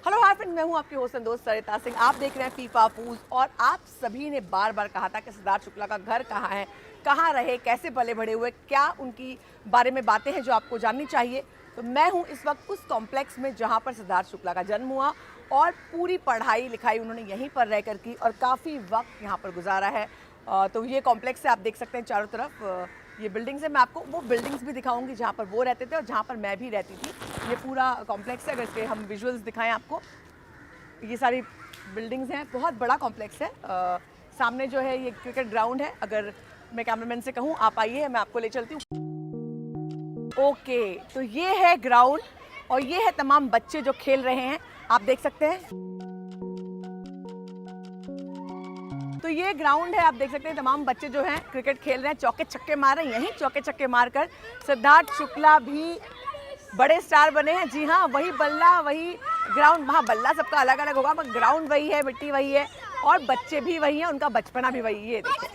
Hello hi friend, मैं हूं आपकी होस्ट एंड दोस्त सरिता सिंह। आप देख रहे हैं फीफा फूज और आप सभी ने बार बार कहा था कि सिद्धार्थ शुक्ला का घर कहाँ है, कहाँ रहे, कैसे पले बढ़े हुए, क्या उनकी बारे में बातें हैं जो आपको जाननी चाहिए। तो मैं हूं इस वक्त उस कॉम्प्लेक्स में जहां पर सिद्धार्थ शुक्ला का जन्म हुआ और पूरी पढ़ाई लिखाई उन्होंने यहीं पर रह कर की और काफ़ी वक्त यहाँ पर गुजारा है। तो ये कॉम्प्लेक्स है, आप देख सकते हैं चारों तरफ ये बिल्डिंग्स है। मैं आपको वो बिल्डिंग्स भी दिखाऊंगी जहाँ पर वो रहते थे और जहाँ पर मैं भी रहती थी। ये पूरा कॉम्प्लेक्स है, अगर इसके हम विजुअल्स दिखाएं आपको, ये सारी बिल्डिंग्स हैं, बहुत बड़ा कॉम्प्लेक्स है। सामने जो है ये क्रिकेट ग्राउंड है। अगर मैं कैमरामैन से कहूँ आप आइए, मैं आपको ले चलती हूँ। ओके, तो ये है ग्राउंड और ये है तमाम बच्चे जो खेल रहे हैं, आप देख सकते हैं। तो ये ग्राउंड है, आप देख सकते हैं तमाम बच्चे जो हैं क्रिकेट खेल रहे हैं, चौके छक्के मार रहे हैं। यहीं चौके छक्के मारकर सिद्धार्थ शुक्ला भी बड़े स्टार बने हैं। जी हाँ, वही बल्ला, वही ग्राउंड। वहाँ बल्ला सबका अलग अलग होगा मगर ग्राउंड वही है, मिट्टी वही है और बच्चे भी वही हैं, उनका बचपना भी वही है। देखिए,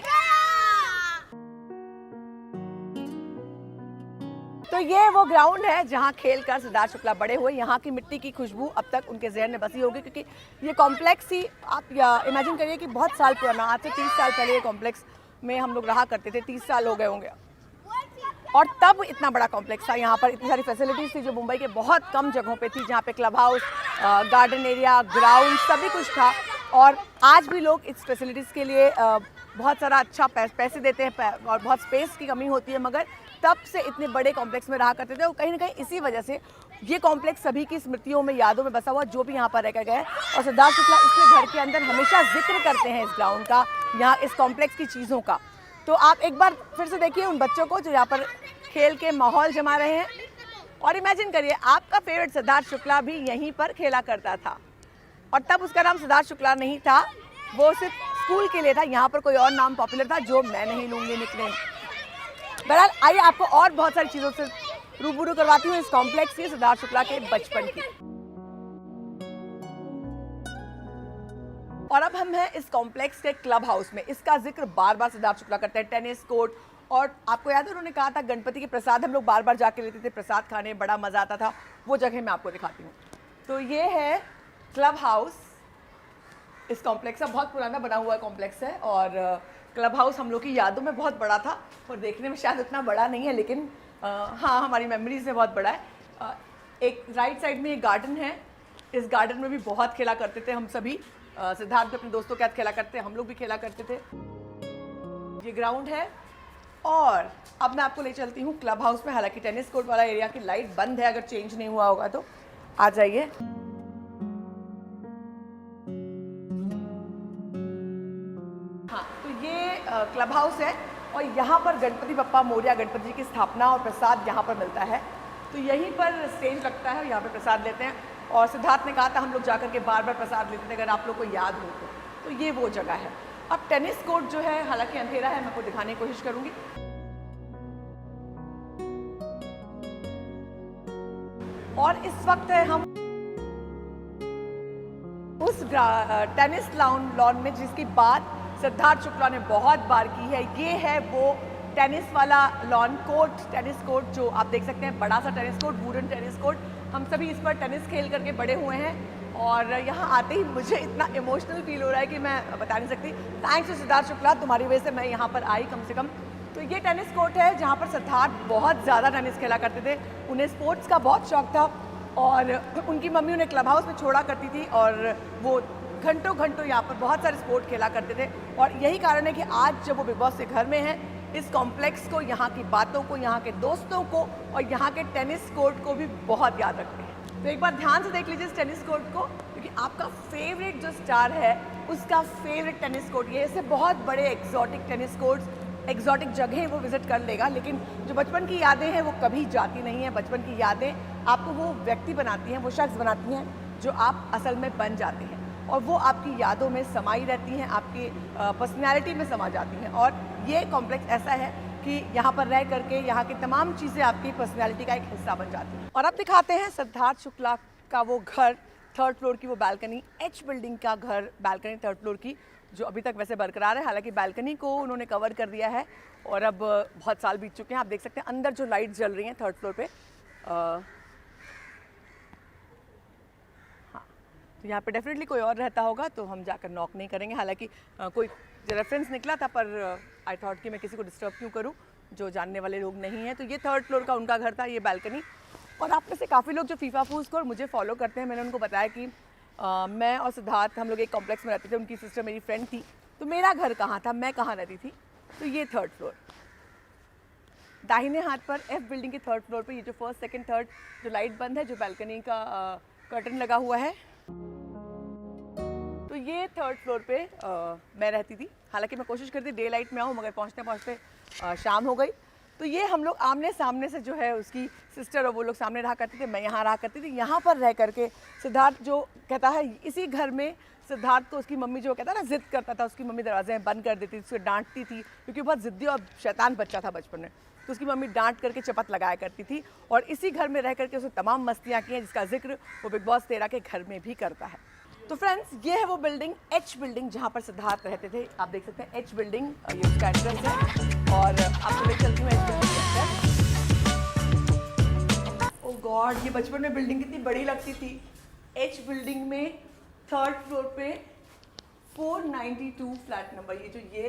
तो ये वो ग्राउंड है जहाँ खेल कर सिद्धार्थ शुक्ला बड़े हुए। यहाँ की मिट्टी की खुशबू अब तक उनके ज़हन में बसी होगी, क्योंकि ये कॉम्प्लेक्स ही आप इमेजिन करिए कि बहुत साल पुराना, आज से 30 साल पहले ये कॉम्प्लेक्स में हम लोग रहा करते थे। 30 साल हो गए होंगे और तब इतना बड़ा कॉम्प्लेक्स था। यहाँ पर इतनी सारी फैसिलिटीज़ थी जो मुंबई के बहुत कम जगहों पे थी, जहाँ पे club house, garden area, ground सभी कुछ था। और आज भी लोग इस फैसिलिटीज़ के लिए बहुत सारा अच्छा पैसे देते हैं और बहुत स्पेस की कमी होती है, मगर तब से इतने बड़े कॉम्प्लेक्स में रहा करते थे। और कहीं ना कहीं इसी वजह से ये कॉम्प्लेक्स सभी की स्मृतियों में, यादों में बसा हुआ, जो भी यहाँ पर रहकर गए। और सिद्धार्थ शुक्ला इसलिए घर के अंदर हमेशा जिक्र करते हैं इस ग्राउंड का, यहाँ इस कॉम्प्लेक्स की चीज़ों का। तो आप एक बार फिर से देखिए उन बच्चों को जो यहाँ पर खेल के माहौल जमा रहे हैं और इमेजिन करिए आपका फेवरेट सिद्धार्थ शुक्ला भी यहीं पर खेला करता था और तब उसका नाम सिद्धार्थ शुक्ला नहीं था, वो सिर्फ स्कूल के लिए था। यहाँ पर कोई और नाम पॉपुलर था जो मैं नहीं लूँगी निकनेम। बहरहाल आइए आपको और बहुत सारी चीज़ों से रूबरू करवाती हूँ इस कॉम्प्लेक्स के, सिद्धार्थ शुक्ला के बचपन की। और अब हम हैं इस कॉम्प्लेक्स के क्लब हाउस में। इसका जिक्र बार बार सिद्धार्थ शुक्ला करते हैं। टेनिस कोर्ट, और आपको याद है उन्होंने कहा था गणपति के प्रसाद हम लोग बार बार जाके लेते थे प्रसाद खाने, बड़ा मज़ा आता था। वो जगह मैं आपको दिखाती हूँ। तो ये है क्लब हाउस। इस कॉम्प्लेक्स का बहुत पुराना बना हुआ कॉम्प्लेक्स है और क्लब हाउस हम लोग की यादों में बहुत बड़ा था और देखने में शायद उतना बड़ा नहीं है, लेकिन हाँ, हमारी मेमोरीज में बहुत बड़ा है। एक राइट साइड में एक गार्डन है। इस गार्डन में भी बहुत खेला करते थे हम सभी। सिद्धार्थ भी अपने दोस्तों के साथ खेला करते, हम लोग भी खेला करते थे। ये ग्राउंड है और अब मैं आपको ले चलती हूँ क्लब हाउस में। हालांकि टेनिस कोर्ट वाला एरिया की लाइट बंद है, अगर चेंज नहीं हुआ होगा तो आ जाइए। हाँ, तो ये क्लब हाउस है और यहाँ पर गणपति बप्पा मोरया, गणपति जी की स्थापना और प्रसाद यहाँ पर मिलता है। तो यहीं पर स्टेज लगता है और यहाँ पर प्रसाद लेते हैं। और सिद्धार्थ ने कहा था हम लोग जाकर के बार बार प्रसाद लेते थे, अगर आप लोग को याद हो तो ये वो जगह है। अब टेनिस कोर्ट जो है, हालांकि अंधेरा है, मैं आपको दिखाने की कोशिश करूंगी। और इस वक्त है हम उस टेनिस लॉन में जिसकी बात सिद्धार्थ शुक्ला ने बहुत बार की है। ये है वो टेनिस वाला लॉन कोर्ट, टेनिस कोर्ट जो आप देख सकते हैं, बड़ा सा tennis court, wooden tennis court. हम सभी इस पर टेनिस खेल करके बड़े हुए हैं और यहाँ आते ही मुझे इतना इमोशनल फील हो रहा है कि मैं बता नहीं सकती। थैंक्स टू सिद्धार्थ शुक्ला, तुम्हारी वजह से मैं यहाँ पर आई कम से कम। तो ये टेनिस कोर्ट है जहाँ पर सिद्धार्थ बहुत ज़्यादा टेनिस खेला करते थे। उन्हें स्पोर्ट्स का बहुत शौक था और उनकी मम्मी उन्हें क्लब हाउस में छोड़ा करती थी और वो घंटों घंटों यहाँ पर बहुत सारे स्पोर्ट खेला करते थे। और यही कारण है कि आज जब वो बिग बॉस के घर में हैं, इस कॉम्प्लेक्स को, यहाँ की बातों को, यहाँ के दोस्तों को और यहाँ के टेनिस कोर्ट को भी बहुत याद रखते हैं। तो एक बार ध्यान से देख लीजिए इस टेनिस कोर्ट को, क्योंकि आपका फेवरेट जो स्टार है उसका फेवरेट टेनिस कोर्ट ये। ऐसे बहुत बड़े एक्सोटिक टेनिस कोर्ट्स, एक्सोटिक जगहें वो विजिट कर लेगा, लेकिन जो बचपन की यादें हैं वो कभी जाती नहीं है। बचपन की यादें आपको वो व्यक्ति बनाती हैं, वो शख्स बनाती हैं जो आप असल में बन जाते हैं और वो आपकी यादों में समाई रहती हैं, आपकी पर्सनैलिटी में समा जाती हैं। और ये कॉम्प्लेक्स ऐसा है कि यहाँ पर रह करके यहाँ की तमाम चीज़ें आपकी पर्सनैलिटी का एक हिस्सा बन जाती हैं। और अब दिखाते हैं सिद्धार्थ शुक्ला का वो घर, थर्ड फ्लोर की वो बालकनी, एच बिल्डिंग का घर, बालकनी थर्ड फ्लोर की, जो अभी तक वैसे बरकरार है। हालांकि बालकनी को उन्होंने कवर कर दिया है और अब बहुत साल बीत चुके हैं। आप देख सकते हैं अंदर जो लाइट जल रही हैं थर्ड फ्लोर पे। हाँ, तो यहाँ पे डेफिनेटली कोई और रहता होगा तो हम जाकर नॉक नहीं करेंगे। हालांकि कोई रेफरेंस निकला था, पर आई थॉट कि मैं किसी को डिस्टर्ब क्यों करूँ जो जानने वाले लोग नहीं हैं। तो ये 3rd फ्लोर का उनका घर था, ये बालकनी। और आप में से काफ़ी लोग जो फीफा फूज को और मुझे फॉलो करते हैं, मैंने उनको बताया कि मैं और सिद्धार्थ हम लोग एक कॉम्प्लेक्स में रहते थे, उनकी सिस्टर मेरी फ्रेंड थी। तो मेरा घर कहाँ था, मैं कहाँ रहती थी, तो ये 3rd फ्लोर। दाहिने हाथ पर F बिल्डिंग के 3rd फ्लोर पे ये जो 1st, 2nd, 3rd जो लाइट बंद है, जो बालकनी का कर्टन लगा हुआ है, तो ये 3rd फ्लोर पे मैं रहती थी। हालांकि मैं कोशिश करती डे लाइट में आऊँ, मगर पहुँचते पहुँचते शाम हो गई। तो ये हम लोग आमने सामने से जो है उसकी सिस्टर और वो लोग सामने रहा करते थे, मैं यहाँ रहा करती थी। यहाँ पर रह करके सिद्धार्थ जो कहता है, इसी घर में सिद्धार्थ को उसकी मम्मी जो कहता है ना जिद करता था, उसकी मम्मी दरवाजे बंद कर देती थी, उसको डांटती थी क्योंकि बहुत जिद्दी और शैतान बच्चा था बचपन में। तो उसकी मम्मी डांट करके चपत लगाया करती थी और इसी घर में रह करके उसने तमाम मस्तियाँ की हैं, जिसका जिक्र वो बिग बॉस 13 के घर में भी करता है। तो फ्रेंड्स, ये है वो बिल्डिंग, H बिल्डिंग, जहाँ पर सिद्धार्थ रहते थे। आप देख सकते हैं H बिल्डिंग, ये उसका एड्रेस है। और आपको लेकर चलती हूँ H बिल्डिंग के अंदर। ओह गॉड, ये बचपन में बिल्डिंग कितनी बड़ी लगती थी। H बिल्डिंग में 3rd फ्लोर पे 492 फ्लैट नंबर, ये जो ये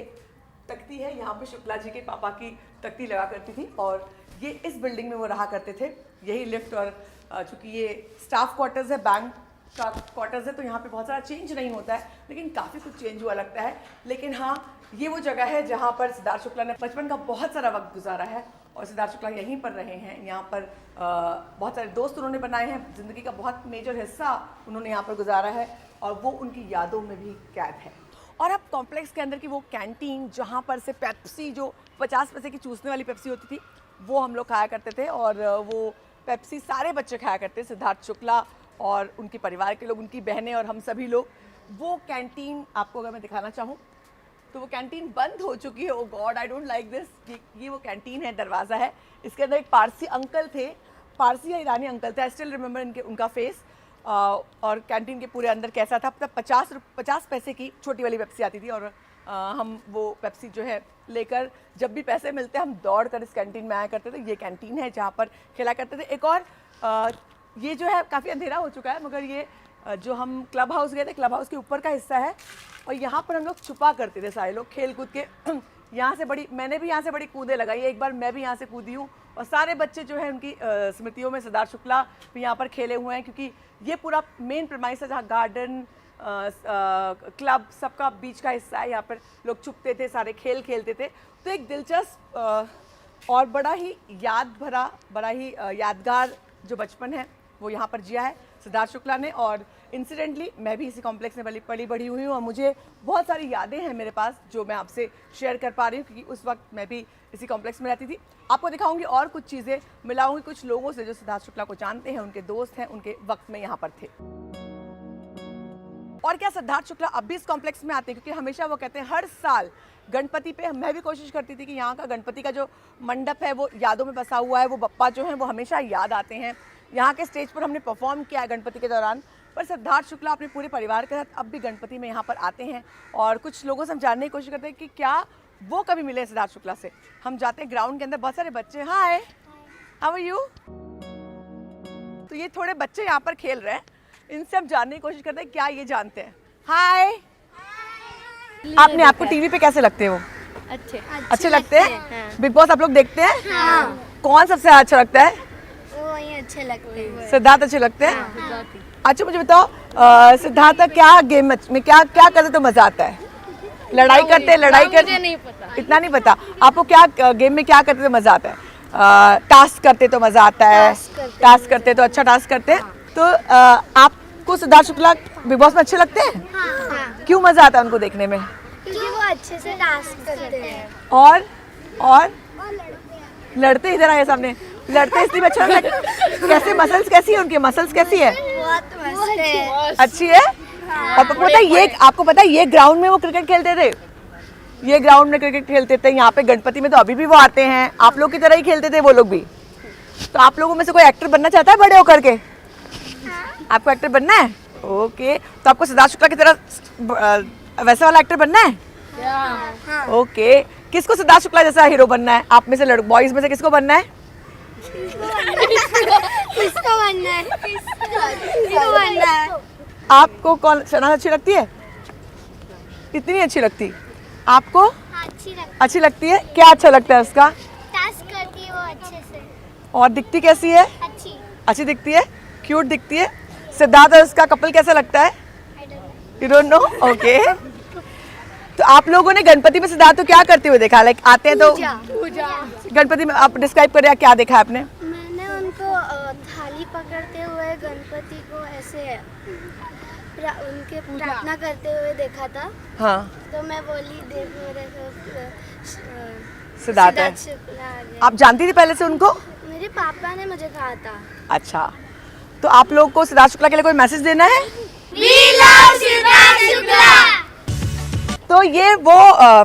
तख्ती है, यहाँ पे शुक्ला जी के पापा की तख्ती लगा करती थी और ये इस बिल्डिंग में वो रहा करते थे। यही लिफ्ट, और चूँकि ये स्टाफ क्वार्टर्स है, बैंक का क्वार्टर्स है, तो यहाँ पे बहुत सारा चेंज नहीं होता है, लेकिन काफ़ी कुछ चेंज हुआ लगता है। लेकिन हाँ, ये वो जगह है जहाँ पर सिद्धार्थ शुक्ला ने बचपन का बहुत सारा वक्त गुजारा है और सिद्धार्थ शुक्ला यहीं पर रहे हैं। यहाँ पर बहुत सारे दोस्त उन्होंने बनाए हैं, ज़िंदगी का बहुत मेजर हिस्सा उन्होंने यहाँ पर गुजारा है और वो उनकी यादों में भी कैद है। और अब कॉम्प्लेक्स के अंदर की वो कैंटीन, जहाँ पर से पेप्सी, जो 50 पैसे की चूसने वाली पेप्सी होती थी, वो हम लोग खाया करते थे। और वो पेप्सी सारे बच्चे खाया करते, सिद्धार्थ शुक्ला और उनके परिवार के लोग, उनकी बहनें और हम सभी लोग। वो कैंटीन आपको अगर मैं दिखाना चाहूँ तो वो कैंटीन बंद हो चुकी है। Oh God, I don't like this. ये वो कैंटीन है, दरवाज़ा है, इसके अंदर एक पारसी अंकल थे, पारसी या ईरानी अंकल थे, आई स्टिल रिमेंबर उनका फेस। और कैंटीन के पूरे अंदर कैसा था, तब 50 पैसे की छोटी वाली पेप्सी आती थी और हम वो पेप्सी जो है लेकर जब भी पैसे मिलते हम दौड़ कर इस कैंटीन में आया करते थे। ये कैंटीन है जहाँ पर खेला करते थे। एक और ये जो है काफ़ी अंधेरा हो चुका है, मगर ये जो हम क्लब हाउस गए थे, क्लब हाउस के ऊपर का हिस्सा है और यहाँ पर हम लोग छुपा करते थे सारे लोग खेल कूद के। यहाँ से मैंने भी यहाँ से बड़ी कूदे लगाई है, एक बार मैं भी यहाँ से कूदी हूँ और सारे बच्चे जो है उनकी स्मृतियों में सिद्धार्थ शुक्ला भी यहाँ पर खेले हुए हैं, क्योंकि ये पूरा मेन प्रेमाइस है जहाँ गार्डन, क्लब सबका बीच का हिस्सा है। यहाँ पर लोग छुपते थे, सारे खेल खेलते थे। तो एक दिलचस्प और बड़ा ही यादगार जो बचपन है वो यहाँ पर जिया है सिद्धार्थ शुक्ला ने। और इंसिडेंटली मैं भी इसी कॉम्प्लेक्स में पली बढ़ी हुई हूँ और मुझे बहुत सारी यादें हैं मेरे पास जो मैं आपसे शेयर कर पा रही हूँ, क्योंकि उस वक्त मैं भी इसी कॉम्प्लेक्स में रहती थी। आपको दिखाऊंगी और कुछ चीज़ें, मिलाऊंगी कुछ लोगों से जो सिद्धार्थ शुक्ला को जानते हैं, उनके दोस्त हैं, उनके वक्त में यहाँ पर थे। और क्या सिद्धार्थ शुक्ला अब भी इस कॉम्प्लेक्स में आते हैं, क्योंकि हमेशा वो कहते हैं हर साल गणपति पे, मैं भी कोशिश करती थी कि यहाँ का गणपति का जो मंडप है वो यादों में बसा हुआ है, वो बप्पा जो हैं वो हमेशा याद आते हैं। यहाँ के स्टेज पर हमने परफॉर्म किया है गणपति के दौरान, पर सिद्धार्थ शुक्ला अपने पूरे परिवार के साथ अब भी गणपति में यहाँ पर आते हैं। और कुछ लोगों से हम जानने की कोशिश करते हैं कि क्या वो कभी मिले सिद्धार्थ शुक्ला से। हम जाते हैं ग्राउंड के अंदर, बहुत सारे बच्चे, हाय हाउ आर यू। तो ये थोड़े बच्चे यहाँ पर खेल रहे हैं, इनसे हम जानने की कोशिश करते हैं क्या ये जानते हैं। हाय, आपने आपको टीवी पे कैसे लगते हो? अच्छे लगते हैं। बिग बॉस आप लोग देखते हैं? हाँ। कौन सबसे अच्छा लगता है? अच्छे लगते हैं। सिद्धार्थ अच्छे लगते हैं? हाँ। अच्छा मुझे बताओ, सिद्धार्थ क्या गेम में क्या करते तो मजा आता है? लड़ाई करते? मुझे नहीं पता, इतना नहीं पता। आपको क्या गेम में क्या करते तो मजा आता है? टास्क करते तो मजा आता है? टास्क करते तो अच्छा टास्क करते हैं। तो आपको सिद्धार्थ शुक्ला बिग बॉस में अच्छे लगते हैं? हाँ। क्यों मजा आता है उनको देखने में? क्योंकि वो अच्छे से टास्क करते हैं और लड़ते, इधर आए सामने, लड़ते इसलिए अच्छा लगता है। कैसे मसल्स, कैसी है उनकी मसल्स, कैसी है? बहुत मस्त है। अच्छी है। और आपको पता है ये ग्राउंड में वो क्रिकेट खेलते थे, ये ग्राउंड में क्रिकेट खेलते थे। यहाँ पे गणपति में तो अभी भी वो आते हैं, आप लोग की तरह ही खेलते थे वो लोग भी। तो आप लोगों में से कोई एक्टर बनना चाहता है बड़े होकर के? आपको एक्टर बनना है? ओके, तो आपको सिद्धार्थ शुक्ला की तरह वैसा वाला एक्टर बनना है? ओके, किसको सिद्धार्थ शुक्ला जैसा हीरो बनना है? आप में से बॉयज में से किसको बनना है? किसको बनना है? आपको कौन शहनाज अच्छी लगती है? इतनी अच्छी लगती? आपको अच्छी लगती है? क्या अच्छा लगता है उसका? टास्क करती है वो अच्छे से। और दिखती कैसी है? अच्छी दिखती है, क्यूट दिखती है। सिद्धार्थ और उसका कपल कैसा लगता है? You don't know? ओके। तो आप लोगों ने गणपति में सिद्धार्थ को क्या करते हुए देखा? लाइक आते हैं तो गणपति में आप डिस्क्राइब करिए क्या देखा है आपने? मैंने उनको थाली पकड़ते हुए गणपति को ऐसे उनके प्रार्थना करते हुए देखा था। हाँ, तो मैं बोली देव मेरे को सिद्धार्थ है। शुक्ला आ गया। आप जानती थी पहले से उनको? मेरे पापा ने मुझे कहा था। अच्छा, तो आप लोग को सिद्धार्थ शुक्ला के लिए कोई मैसेज देना है? तो ये वो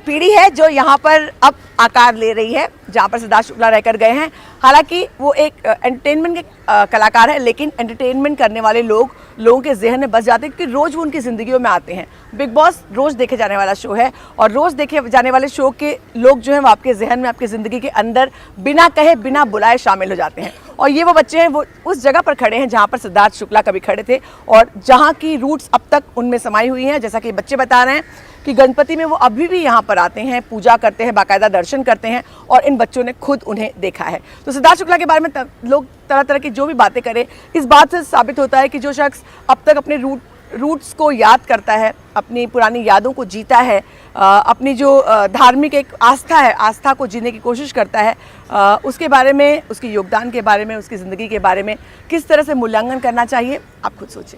पीढ़ी है जो यहाँ पर अब आकार ले रही है, जहाँ पर सिद्धार्थ शुक्ला रहकर गए हैं। हालांकि वो एक एंटरटेनमेंट के कलाकार है, लेकिन एंटरटेनमेंट करने वाले लोगों के जहन में बस जाते हैं, क्योंकि रोज़ वो उनकी ज़िंदगियों में आते हैं। बिग बॉस रोज़ देखे जाने वाला शो है, और रोज़ देखे जाने वाले शो के लोग जो हैं वो आपके जहन में, आपकी ज़िंदगी के अंदर बिना कहे बिना बुलाए शामिल हो जाते हैं। और ये वो बच्चे हैं, वो उस जगह पर खड़े हैं जहाँ पर सिद्धार्थ शुक्ला कभी खड़े थे, और जहाँ की रूट्स अब तक उनमें समाई हुई हैं। जैसा कि बच्चे बता रहे हैं कि गणपति में वो अभी भी यहाँ पर आते हैं, पूजा करते हैं, बाकायदा दर्शन करते हैं, और इन बच्चों ने खुद उन्हें देखा है। तो सिद्धार्थ शुक्ला के बारे में लोग तरह तरह की जो भी बातें करें, इस बात से साबित होता है कि जो शख्स अब तक अपने रूट्स को याद करता है, अपनी पुरानी यादों को जीता है, अपनी जो धार्मिक एक आस्था है, आस्था को जीने की कोशिश करता है, उसके बारे में, उसके योगदान के बारे में, उसकी ज़िंदगी के बारे में किस तरह से मूल्यांकन करना चाहिए, आप खुद सोचें।